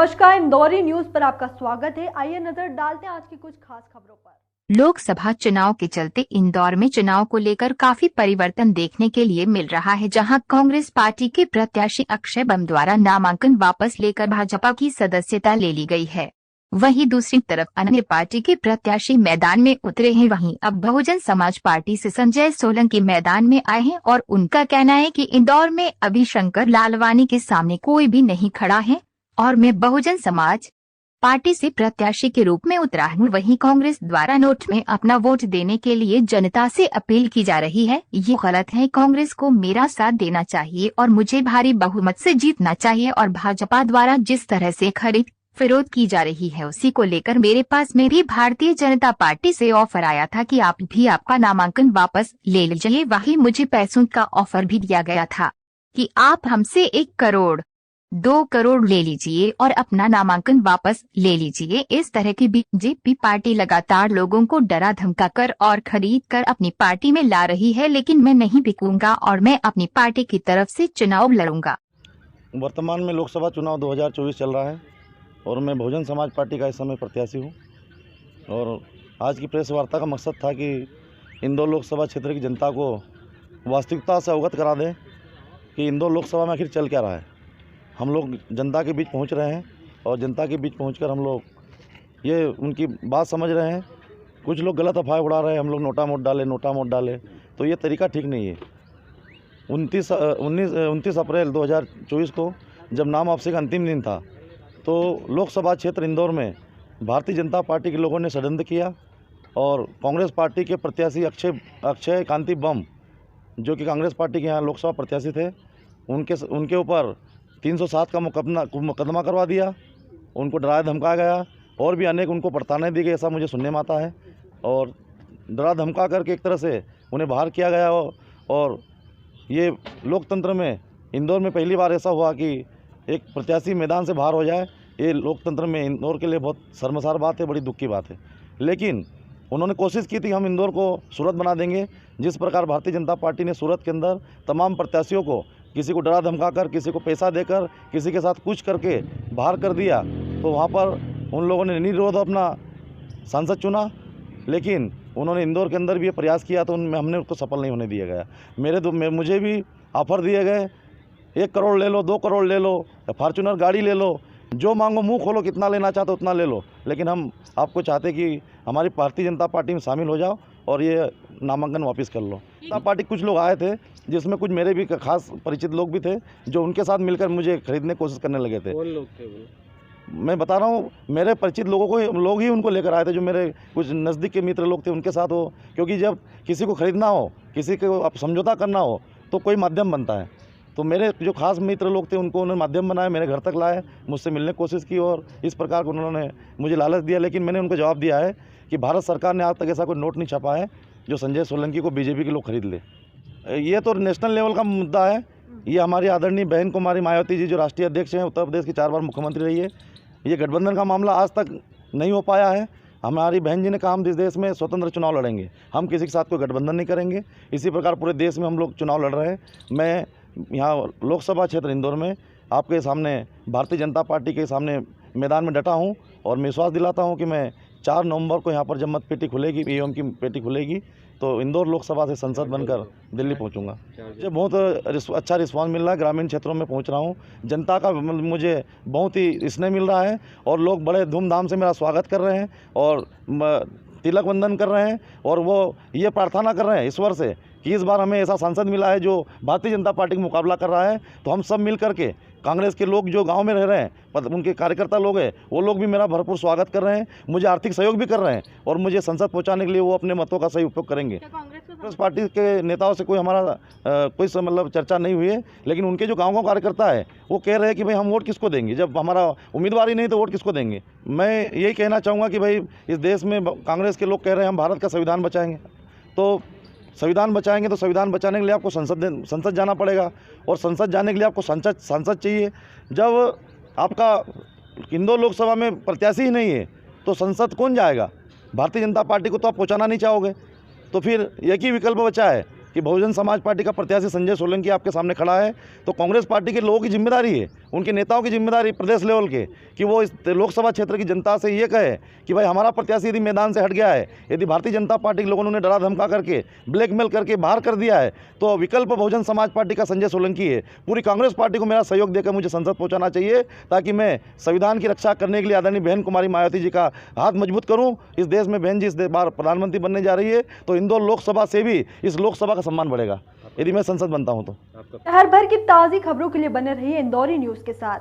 नमस्कार, इंदौरी न्यूज पर आपका स्वागत है। आइए नजर डालते हैं आज की कुछ खास खबरों पर। लोकसभा चुनाव के चलते इंदौर में चुनाव को लेकर काफी परिवर्तन देखने के लिए मिल रहा है, जहां कांग्रेस पार्टी के प्रत्याशी अक्षय बम द्वारा नामांकन वापस लेकर भाजपा की सदस्यता ले ली गई है। वहीं दूसरी तरफ अन्य पार्टी के प्रत्याशी मैदान में उतरे हैं। वहीं अब बहुजन समाज पार्टी से संजय सोलंकी मैदान में आए हैं और उनका कहना है कि इंदौर में अभी शंकर लालवानी के सामने कोई भी नहीं खड़ा है और मैं बहुजन समाज पार्टी से प्रत्याशी के रूप में उतरा हूँ। वहीं कांग्रेस द्वारा नोट में अपना वोट देने के लिए जनता से अपील की जा रही है। ये गलत है, कांग्रेस को मेरा साथ देना चाहिए और मुझे भारी बहुमत से जीतना चाहिए। और भाजपा द्वारा जिस तरह से खरीद फरोख्त की जा रही है उसी को लेकर मेरे पास में भी भारतीय जनता पार्टी से ऑफर आया था कि आप भी आपका नामांकन वापस ले लीजिए। वहीं मुझे पैसों का ऑफर भी दिया गया था कि आप हमसे 1 करोड़ 2 करोड़ ले लीजिए और अपना नामांकन वापस ले लीजिए। इस तरह की बीजेपी पार्टी लगातार लोगों को डरा धमका कर और खरीद कर अपनी पार्टी में ला रही है, लेकिन मैं नहीं बिकूंगा और मैं अपनी पार्टी की तरफ से चुनाव लड़ूंगा। वर्तमान में लोकसभा चुनाव 2024 चल रहा है और मैं बहुजन समाज पार्टी का इस समय प्रत्याशी हूँ। और आज की प्रेस वार्ता का मकसद था कि इंदौर लोकसभा क्षेत्र की जनता को वास्तविकता से अवगत करा दें कि इंदौर लोकसभा में आखिर चल क्या रहा है। हम लोग जनता के बीच पहुंच रहे हैं और जनता के बीच पहुंचकर हम लोग ये उनकी बात समझ रहे हैं। कुछ लोग गलत अफवाह उड़ा रहे हैं, हम लोग नोटा वोट डाले, तो ये तरीका ठीक नहीं है। 29 अप्रैल 2024 को जब नाम वापसी का अंतिम दिन था तो लोकसभा क्षेत्र इंदौर में भारतीय जनता पार्टी के लोगों ने षड्यंत्र किया और कांग्रेस पार्टी के प्रत्याशी अक्षय कांति बम, जो कि कांग्रेस पार्टी के यहाँ लोकसभा प्रत्याशी थे, उनके ऊपर 307 का मुकदमा करवा दिया। उनको डराया धमकाया गया और भी अनेक उनको प्रताड़ना दी गई, ऐसा मुझे सुनने में आता है। और डरा धमका करके एक तरह से उन्हें बाहर किया गया। और ये लोकतंत्र में इंदौर में पहली बार ऐसा हुआ कि एक प्रत्याशी मैदान से बाहर हो जाए। ये लोकतंत्र में इंदौर के लिए बहुत शर्मसार बात है, बड़ी दुख की बात है। लेकिन उन्होंने कोशिश की थी हम इंदौर को सूरत बना देंगे। जिस प्रकार भारतीय जनता पार्टी ने सूरत के अंदर तमाम प्रत्याशियों को किसी को डरा धमका कर, किसी को पैसा देकर, किसी के साथ कुछ करके बाहर कर दिया, तो वहाँ पर उन लोगों ने निर्विरोध अपना सांसद चुना। लेकिन उन्होंने इंदौर के अंदर भी ये प्रयास किया तो उनमें हमने उसको सफल नहीं होने दिया गया। मुझे भी ऑफर दिए गए, 1 करोड़ ले लो, 2 करोड़ ले लो, फॉर्च्यूनर गाड़ी ले लो, जो मांगो मुंह खोलो, कितना लेना चाहते उतना ले लो। लेकिन हम आपको चाहते कि हमारी भारतीय जनता पार्टी में शामिल हो जाओ और ये नामांकन वापस कर लो। जनता पार्टी कुछ लोग आए थे, जिसमें कुछ मेरे भी खास परिचित लोग भी थे, जो उनके साथ मिलकर मुझे खरीदने की कोशिश करने लगे थे। कौन लोग थे वो? मैं बता रहा हूँ, मेरे परिचित लोग ही उनको लेकर आए थे, जो मेरे कुछ नज़दीक के मित्र लोग थे, उनके साथ हो। क्योंकि जब किसी को खरीदना हो, किसी को समझौता करना हो तो कोई माध्यम बनता है। तो मेरे जो खास मित्र लोग थे उनको उन्होंने माध्यम बनाया, मेरे घर तक लाए, मुझसे मिलने की कोशिश की और इस प्रकार को उन्होंने मुझे लालच दिया। लेकिन मैंने उनको जवाब दिया है कि भारत सरकार ने आज तक ऐसा कोई नोट नहीं छपा है जो संजय सोलंकी को बीजेपी के लोग खरीद ले। ये तो नेशनल लेवल का मुद्दा है। ये हमारी आदरणीय बहन कुमारी मायावती जी, जो राष्ट्रीय अध्यक्ष हैं, उत्तर प्रदेश की 4 बार मुख्यमंत्री रही है, ये गठबंधन का मामला आज तक नहीं हो पाया है। हमारी बहन जी ने कहा हम इस देश में स्वतंत्र चुनाव लड़ेंगे, हम किसी के साथ कोई गठबंधन नहीं करेंगे। इसी प्रकार पूरे देश में हम लोग चुनाव लड़ रहे हैं। मैं यहाँ लोकसभा क्षेत्र इंदौर में आपके सामने भारतीय जनता पार्टी के सामने मैदान में डटा हूँ और मैं विश्वास दिलाता हूँ कि मैं 4 नवंबर को यहाँ पर जब मतपेटी खुलेगी, ईवीएम की पेटी खुलेगी, तो इंदौर लोकसभा से संसद बनकर दिल्ली पहुँचूँगा। मुझे बहुत अच्छा रिस्पॉन्स मिल रहा है, ग्रामीण क्षेत्रों में पहुँच रहा हूँ, जनता का मुझे बहुत ही स्नेह मिल रहा है और लोग बड़े धूमधाम से मेरा स्वागत कर रहे हैं और तिलक वंदन कर रहे हैं। और वो ये प्रार्थना कर रहे हैं ईश्वर से कि इस बार हमें ऐसा सांसद मिला है जो भारतीय जनता पार्टी का मुकाबला कर रहा है। तो हम सब मिल करके, कांग्रेस के लोग जो गांव में रह रहे हैं, उनके कार्यकर्ता लोग हैं, वो लोग भी मेरा भरपूर स्वागत कर रहे हैं, मुझे आर्थिक सहयोग भी कर रहे हैं और मुझे संसद पहुंचाने के लिए वो अपने मतों का सही उपयोग करेंगे। कांग्रेस पार्टी के नेताओं से कोई हमारा कोई मतलब चर्चा नहीं हुई है, लेकिन उनके जो गाँव का कार्यकर्ता है वो कह रहे हैं कि भाई हम वोट किसको देंगे, जब हमारा उम्मीदवार ही नहीं तो वोट किसको देंगे। मैं यही कहना चाहूँगा कि भाई इस देश में कांग्रेस के लोग कह रहे हैं हम भारत का संविधान बचाएँगे, तो संविधान बचाएंगे तो संविधान बचाने के लिए आपको संसद जाना पड़ेगा और संसद जाने के लिए आपको सांसद चाहिए। जब आपका इंदौर लोकसभा में प्रत्याशी ही नहीं है तो संसद कौन जाएगा? भारतीय जनता पार्टी को तो आप पहुंचाना नहीं चाहोगे, तो फिर एक ही विकल्प बचा है कि बहुजन समाज पार्टी का प्रत्याशी संजय सोलंकी आपके सामने खड़ा है, तो कांग्रेस पार्टी के लोगों की जिम्मेदारी है, उनके नेताओं की जिम्मेदारी प्रदेश लेवल के, कि वो इस लोकसभा क्षेत्र की जनता से ये कहे कि भाई हमारा प्रत्याशी यदि मैदान से हट गया है, यदि भारतीय जनता पार्टी के लोगों ने उन्हें डरा धमका करके ब्लैकमेल करके बाहर कर दिया है, तो विकल्प बहुजन समाज पार्टी का संजय सोलंकी है। पूरी कांग्रेस पार्टी को मेरा सहयोग देकर मुझे संसद पहुंचाना चाहिए, ताकि मैं संविधान की रक्षा करने के लिए आदरणीय बहन कुमारी मायावती जी का हाथ मजबूत करूं। इस देश में बहन जी इस बार प्रधानमंत्री बनने जा रही है, तो इंदौर लोकसभा से भी इस लोकसभा का सम्मान बढ़ेगा यदि मैं संसद बनता हूं तो। शहर भर की ताज़ी खबरों के लिए बने रहिए इंदौरी न्यूज़ के साथ।